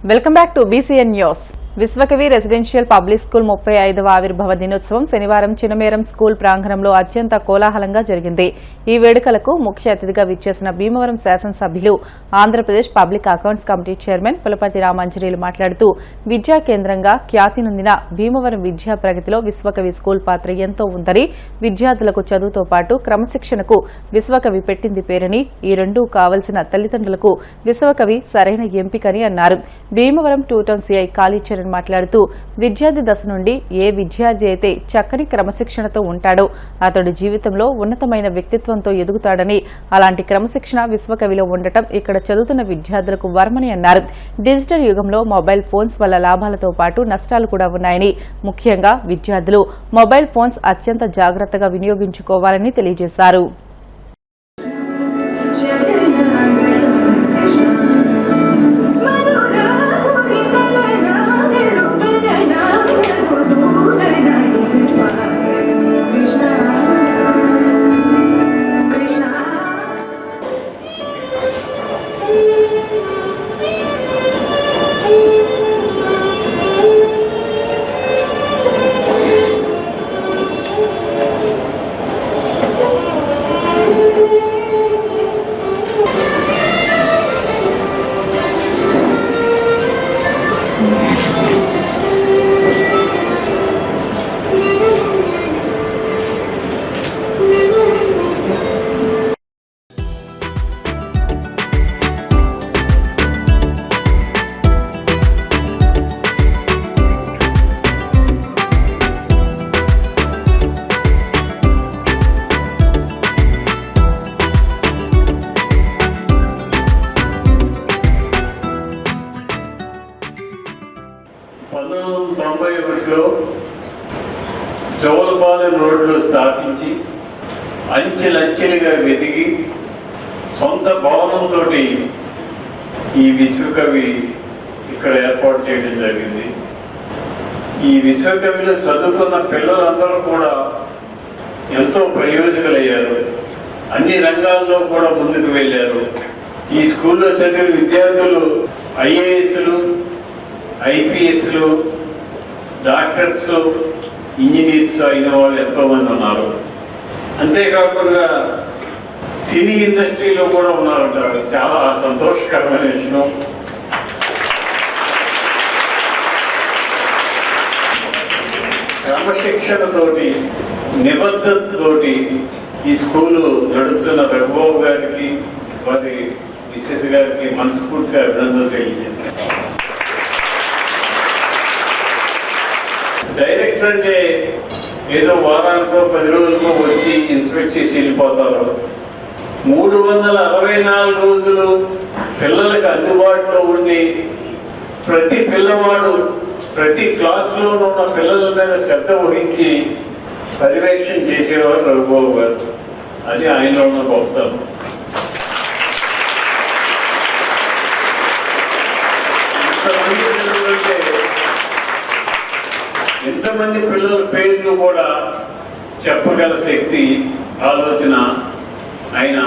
Welcome back to B C N news. Vishwakavi residential public school 35వ ఆవిర్భావ దినోత్సవం శనివారం చినమేరం స్కూల్ ప్రాంగణంలో అత్యంత కోలాహలంగా జరిగింది. ఈ వేడుకలకు ముఖ్య అతిథిగా విచ్చేసిన భీమవరం శాసనసభ్యులు Andhra Pradesh public accounts committee chairman Pulapati Ramanjaneyulu మాట్లాడుతూ విద్యా కేంద్రంగా ఖ్యాతి నొందిన భీమవరం విద్యా ప్రగతిలో విశ్వకవి స్కూల్ పాత్ర ఎంతో ఉందని, విద్యార్థులకు చదువుతో పాటు క్రమశిక్షణకు విశ్వకవి పెట్టింది పేరని, ఈ రెండూ కావలసిన తల్లిదండ్రులకు విశ్వకవి సరైన ఎంపికని అన్నారు. భీమవరం 2 టౌన్ సిఐ కాళీచరణ్ మాట్లాడుతూ విద్యార్థి దశ నుండి ఏ విద్యార్థి అయితే చక్కని క్రమశిక్షణతో ఉంటాడో అతడు జీవితంలో ఉన్నతమైన వ్యక్తిత్వంతో ఎదుగుతాడని, అలాంటి క్రమశిక్షణ విశ్వకవిలో ఉండటం ఇక్కడ చదువుతున్న విద్యార్థులకు వరమని అన్నారు. డిజిటల్ యుగంలో మొబైల్ ఫోన్స్ వల్ల లాభాలతో పాటు నష్టాలు కూడా ఉన్నాయని, ముఖ్యంగా విద్యార్థులు మొబైల్ ఫోన్స్ అత్యంత జాగ్రత్తగా వినియోగించుకోవాలని తెలియజేశారు. జోలపాలెం రోడ్లో స్థాపించి అంచెలంచెలుగా వెదిగి సొంత భవనంతో ఈ విశ్వకవి ఇక్కడ ఏర్పాటు చేయడం జరిగింది. ఈ విశ్వకవిలో చదువుకున్న పిల్లలందరూ కూడా ఎంతో ప్రయోజకులయ్యారు, అన్ని రంగాల్లో కూడా ముందుకు వెళ్ళారు. ఈ స్కూల్లో చదివిన విద్యార్థులు ఐఏఎస్లు, ఐపీఎస్లు, డాక్టర్స్, ఇంజనీర్స్ అయిన వాళ్ళు ఎంతోమంది ఉన్నారు. అంతేకాకుండా సినీ ఇండస్ట్రీలో కూడా ఉన్నారంటారు. చాలా సంతోషకరమైన విషయం. క్రమశిక్షణతోటి, నిబద్ధతతోటి ఈ స్కూలు నడుపుతున్న రఘుబాబు గారికి, వారి మిసెస్ గారికి మనస్ఫూర్తిగా అభినందనలు తెలియజేశారు. డైరెక్టర్ అంటే ఏదో వారానికో 10 రోజులకో వచ్చి ఇన్స్పెక్ట్ చేసి వెళ్ళిపోతారు. 364 రోజులు పిల్లలకు అందుబాటులో ఉండి ప్రతి పిల్లవాడు ప్రతి క్లాసులో ఉన్న పిల్లల మీద శ్రద్ధ వహించి పర్యవేక్షణ చేసేవారు రఘుబాబు గారు. అది ఆయనలో ఉన్న గొప్పతనం. ఎంతమంది పిల్లల పేర్లు కూడా చెప్పగల శక్తి, ఆలోచన ఆయన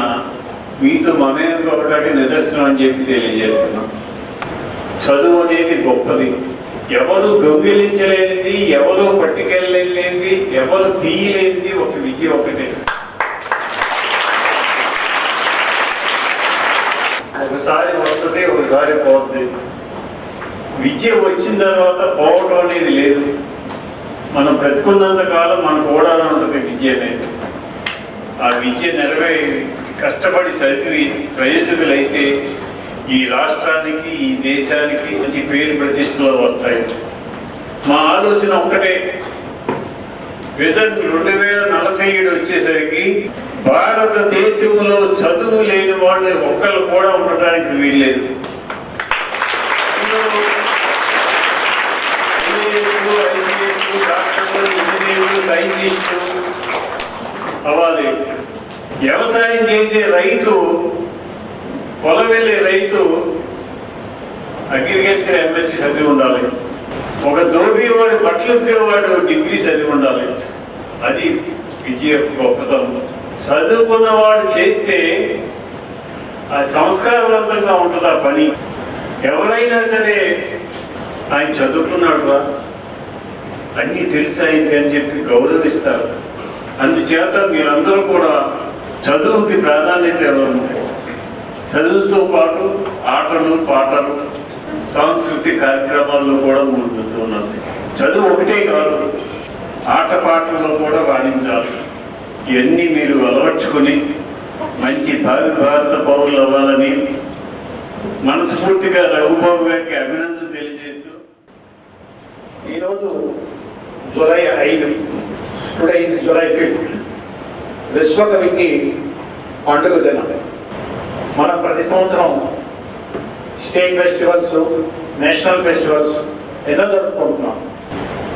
మీతో మమేకమవడానికి నిదర్శనం అని చెప్పి తెలియజేస్తున్నాం. చదువు అనేది గొప్పది. ఎవరు దొంగిలించలేనిది, ఎవరు పట్టుకెళ్ళలేనిది, ఎవరు తీయలేనిది ఒక విద్య ఒకటే. ఒకసారి వస్తుంది, ఒకసారి పోతుంది. విద్య వచ్చిన తర్వాత పోవటం అనేది లేదు. మనం బ్రతుకున్నంత కాలం మనకు ఓడాలని ఉంటుంది విద్య అనేది. ఆ విద్య కష్టపడి చదివి ప్రయోజకులైతే ఈ రాష్ట్రానికి, ఈ దేశానికి మంచి పేరు ప్రతిష్టలు వస్తాయి. మా ఆలోచన ఒక్కటే, విజన్ 2047 వచ్చేసరికి భారతదేశంలో చదువు లేని వాళ్ళు ఒక్కరు కూడా ఉండటానికి వీల్లేదు. అవ్వాలి. వ్యవసాయం చేసే రైతు, పొలం వెళ్ళే రైతు అగ్రికల్చర్ ఎంఎస్సీ చదివి ఉండాలి. ఒక దోబీ వాడు, బట్టలు వాడు డిగ్రీ చదివి ఉండాలి. అది విద్య గొప్పతనం. చదువుకున్నవాడు చేస్తే ఆ సంస్కారవంతంగా ఉంటుంది ఆ పని. ఎవరైనా సరే ఆయన చదువుకున్నాడు రా, అన్నీ తెలుసు ఆయనకి అని చెప్పి గౌరవిస్తారు. అందుచేత మీరందరూ కూడా చదువుకి ప్రాధాన్యత ఇవ్వాలి. చదువుతో పాటు ఆటలు పాటలు సాంస్కృతిక కార్యక్రమాల్లో కూడా ముందుతున్నది. చదువు ఒకటే కాదు, ఆటపాటల్లో కూడా రాణించాలి. ఇవన్నీ మీరు అలవర్చుకొని మంచి భారత పౌరులు అవ్వాలని మనస్ఫూర్తిగా రఘుబాబు గారికి అభినందనలు తెలియజేస్తూ, ఈరోజు July 5, today is July 5th, విశ్వకవికి పండుగ దినం. మనం ప్రతి సంవత్సరం స్టేట్ ఫెస్టివల్స్, నేషనల్ ఫెస్టివల్స్ ఎన్నో జరుపుకుంటున్నాం.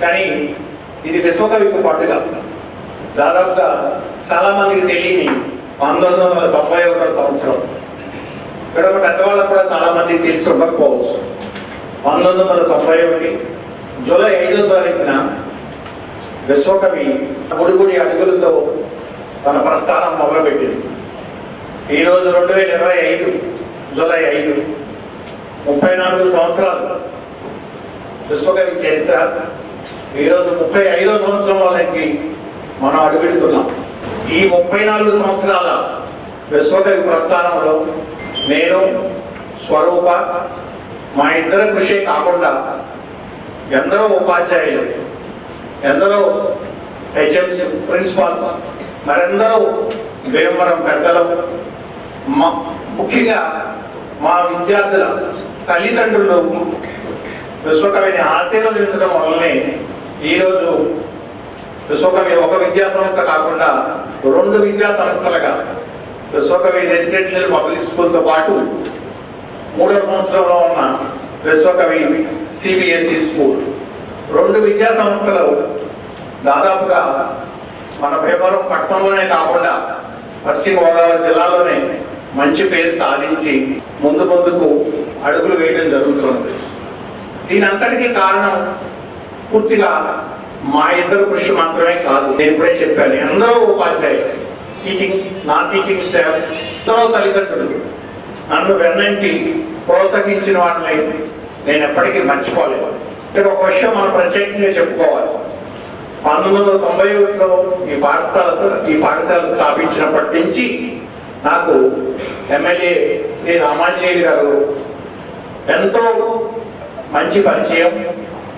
కానీ ఇది విశ్వకవికి పండుగ. దాదాపుగా చాలామందికి తెలియని 1991 సంవత్సరం. ఇక్కడ ఉన్న పెద్దవాళ్ళకు కూడా చాలామందికి తెలిసి ఉండకపోవచ్చు. 1991 జూలై 5వ తారీఖున విశ్వకవి గుడిగుడి అడుగులతో తన ప్రస్థానం మొదలుపెట్టింది. ఈరోజు 2025 జూలై 5, 34 సంవత్సరాలు విశ్వకవి చరిత్ర. ఈరోజు 35వ సంవత్సరంలోకి మనం అడుగుపెడుతున్నాం. ఈ 34 సంవత్సరాల విశ్వకవి ప్రస్థానంలో నేను, స్వరూప, మా ఇద్దరి కృషి కాకుండా ఎందరో ఉపాధ్యాయులు, ఎందరో హెచ్ఎంస్, ప్రిన్సిపాల్స్, మరెందరో భీమవరం పెద్దలు, ముఖ్యంగా మా విద్యార్థుల తల్లిదండ్రులు విశ్వకవిని ఆశీర్వదించడం వల్లనే ఈరోజు విశ్వకవి ఒక విద్యా సంస్థ కాకుండా 2 విద్యా సంస్థలుగా విశ్వకవి రెసిడెన్షియల్ పబ్లిక్ స్కూల్తో పాటు 3వ సంవత్సరంలో ఉన్న విశ్వకవి సిబిఎస్ఈ స్కూల్, 2 విద్యా సంస్థలు దాదాపుగా మన భీమవరం పట్టణంలోనే కాకుండా పశ్చిమ గోదావరి జిల్లాలోనే మంచి పేరు సాధించి ముందుకు అడుగులు వేయడం జరుగుతుంది. దీని అంతటికీ కారణం పూర్తిగా మా ఇద్దరు కృషి మాత్రమే కాదు. నేను ఇప్పుడే చెప్పాను, ఎందరో ఉపాధ్యాయులు, టీచింగ్, నాన్ టీచింగ్ స్టాఫ్, ఎందరో తల్లిదండ్రులు నన్ను వెన్నంటి ప్రోత్సహించిన వాళ్ళని నేను ఎప్పటికీ మర్చిపోలేదు. ఇక్కడ ఒక విషయం మనం ప్రత్యేకంగా చెప్పుకోవాలి. 1991లో ఈ పాఠశాల స్థాపించినప్పటి నుంచి నాకు ఎమ్మెల్యే శ్రీ రామాంజనేయులు గారు ఎంతో మంచి పరిచయం.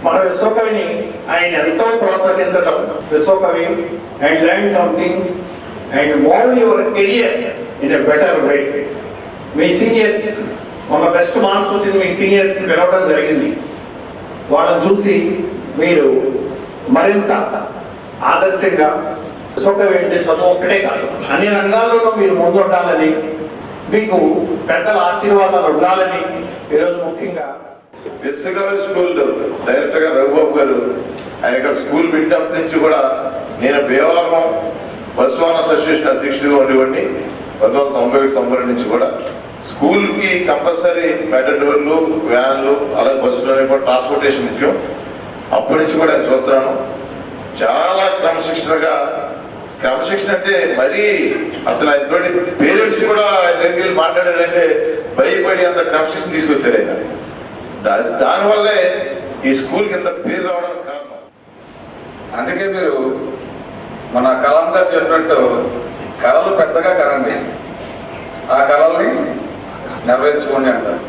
మన విశ్వకవిని ఆయన ఎంతో ప్రోత్సహించడం, Vishwakavi and learn something and move your career in a better way. మీ సీనియర్స్, మన బెస్ట్ మార్క్స్ వచ్చింది మీ సీనియర్స్ పిలవడం జరిగింది. వాళ్ళని చూసి మీరు మరింత ఆదర్శంగా విశ్వకవి అంటే చదువు ఒక్కటే కాదు, అన్ని రంగాల్లోనూ మీరు ముందుండాలని, మీకు పెద్దల ఆశీర్వాదాలు ఉండాలని ఈరోజు ముఖ్యంగా విశ్వకవి స్కూల్ డైరెక్టర్ గా రఘుబాబు గారు, ఆయన ఇక్కడ స్కూల్ పెట్టినప్పటి నుంచి కూడా నేను భీమవరం బస్ ఓనర్స్ అసోసియేషన్ అధ్యక్షుడిగా ఉండేవాడిని. 1991 నుంచి కూడా స్కూల్ కి కంపల్సరీ మెటడోర్లు, వ్యాన్లు, అలాగే బస్సులు కూడా ట్రాన్స్పోర్టేషన్ ముఖ్యం. అప్పటి నుంచి కూడా చూస్తున్నాను. చాలా క్రమశిక్షణ అంటే మరీ అసలు ఆయన పేరెంట్స్ కూడా ఆయన దగ్గరికి మాట్లాడారంటే భయపడి అంత క్రమశిక్షణ తీసుకొచ్చారు ఆయన. దానివల్లే ఈ స్కూల్కి ఇంత పేరు రావడానికి కారణం. అందుకే మీరు మన కలాం గారు చెప్పినట్టు కళలు పెద్దగా కరండి, ఆ కళల్ని నెరవేర్చుకోండి అంటారు.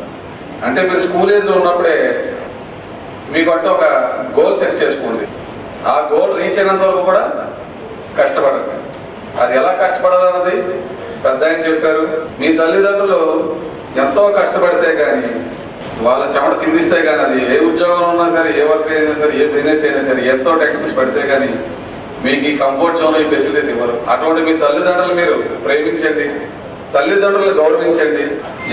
అంటే మీరు స్కూల్ ఏజ్లో ఉన్నప్పుడే మీకంటూ ఒక గోల్ సెట్ చేసుకోండి. ఆ గోల్ రీచ్ అయినంత వరకు కూడా కష్టపడండి. అది ఎలా కష్టపడాలన్నది పెద్ద ఆయన చెప్పారు. మీ తల్లిదండ్రులు ఎంతో కష్టపడితే కానీ, వాళ్ళ చెమట చిందిస్తే కానీ, అది ఏ ఉద్యోగంలో ఉన్నా సరే, ఏ వర్క్ అయినా సరే, ఏ బిజినెస్ అయినా సరే, ఎంతో టెన్షన్స్ పడితే కానీ మీకు ఈ కంఫర్ట్ జోన్, ఈ ఫెసిలిటీస్ ఇవ్వరు. అటువంటి మీ తల్లిదండ్రులు మీరు ప్రేమించండి, తల్లిదండ్రులు గౌరవించండి.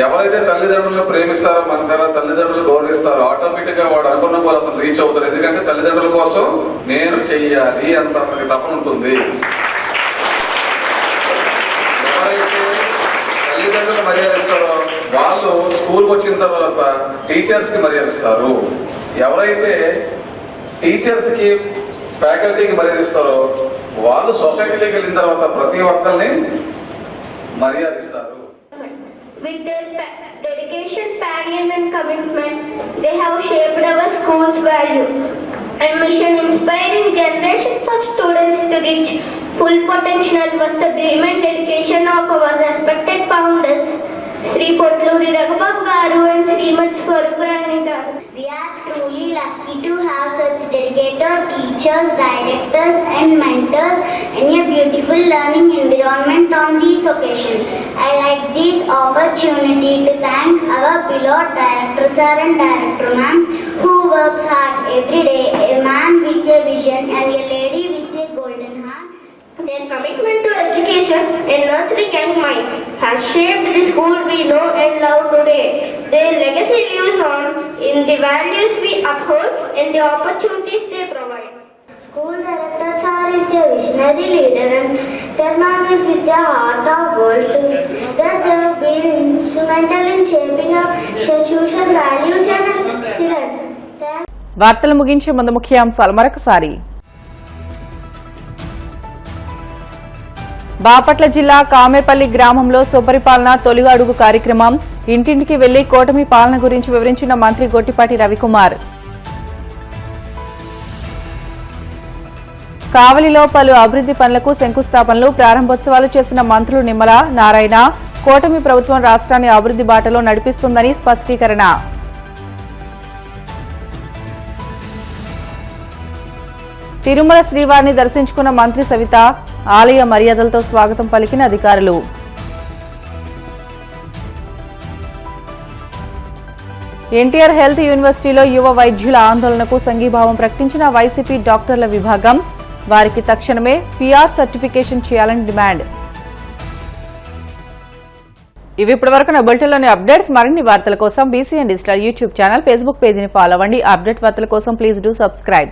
ఎవరైతే తల్లిదండ్రులను ప్రేమిస్తారో, మనసారా తల్లిదండ్రులు గౌరవిస్తారో, ఆటోమేటిక్ గా వాడు అనుకున్న వాళ్ళు అతను రీచ్ అవుతారు. ఎందుకంటే తల్లిదండ్రుల కోసం నేను చెయ్యాలి అంత తపన ఉంటుంది. ఎవరైతే తల్లిదండ్రులు మర్యాద ఇస్తారో వాళ్ళు స్కూల్కి వచ్చిన తర్వాత టీచర్స్ కి మర్యాద ఇస్తారు. ఎవరైతే టీచర్స్ కి, ఫ్యాకల్టీకి మర్యాద ఇస్తారో వాళ్ళు సొసైటీలోకి వెళ్ళిన తర్వాత ప్రతి ఒక్కరిని మర్యాదిస్తారు. With their dedication, passion and commitment, they have shaped our school. school's value and mission, inspiring generations of students to reach full potential, was the dream and dedication of our respected founders, Sri Potluri Raghubabu Garu and Srimati Swaruparani Garu. We are truly lucky to have such dedicated teachers, directors and mentors in a beautiful learning environment on this occasion. I like this opportunity to thank our beloved Director Sir and Director Ma'am, who works hard every day, a man with a vision and a lady with a golden heart. Their commitment to education and nurturing young minds has shaped the school we know and love today. Their legacy lives on in the values we uphold and the opportunities they provide. School Director Sir is a visionary leader and technologies with a heart of gold. That they have been instrumental in shaping our social values and excellence. వార్తలు ముగించే ముందు ముఖ్యాంశాలు మరొకసారి. బాపట్ల జిల్లా కామేపల్లి గ్రామంలో సుపరిపాలన తొలి అడుగు కార్యక్రమం. ఇంటింటికి వెళ్లి కూటమి పాలన గురించి వివరించిన మంత్రి గొట్టిపాటి రవికుమార్. కావలిలో పలు అభివృద్ధి పనులకు శంకుస్థాపనలు, ప్రారంభోత్సవాలు చేసిన మంత్రులు నిమ్మల, నారాయణ. కూటమి ప్రభుత్వం రాష్ట్రాన్ని అభివృద్ధి బాటలో నడిపిస్తుందని స్పష్టీకరణ. తిరుమల శ్రీవారిని దర్శించుకున్న మంత్రి సవిత. ఆలయ మర్యాదలతో స్వాగతం పలికిన అధికారులు. ఎన్టీఆర్ హెల్త్ యూనివర్సిటీలో యువ వైద్యుల ఆందోళనకు సంఘీభావం ప్రకటించిన వైసీపీ డాక్టర్ల విభాగం. వారికి తక్షణమే పీఆర్ సర్టిఫికేషన్ చేయాలని డిమాండ్. ఇవి ఇప్పటివరకు నా బులెటిన్లోని అప్డేట్స్. మరిన్ని వార్తల కోసం BCN digital YouTube channel, Facebook పేజీని ఫాలో అవ్వండి. అప్డేట్ వార్తల కోసం ప్లీజ్ డూ సబ్స్క్రైబ్.